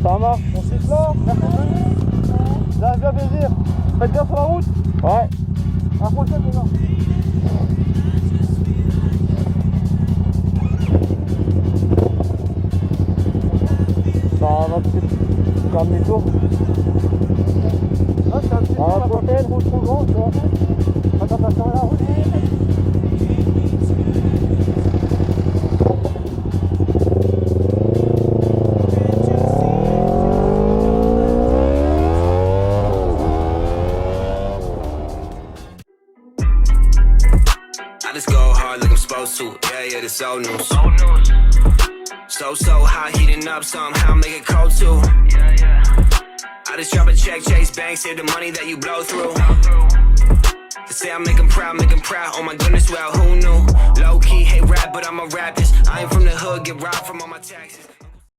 Ça marche. On s'y là, là, bien plaisir. Faites bien sur la route. Ouais. À la prochaine, les gars. Ça va peut-être faire demi-tour. Là, c'est un petit peu, on va pas trop grand, tu vois. Faites attention à la route. I just go hard like I'm supposed to. Yeah, this old news. So hot, heating up somehow, make it cold too. I just drop a check, chase bank, save the money that you blow through. To say I make them proud, oh my goodness, well, who knew? Low key, hate rap, but I'ma rap this. I ain't from the hood, get robbed from all my taxes.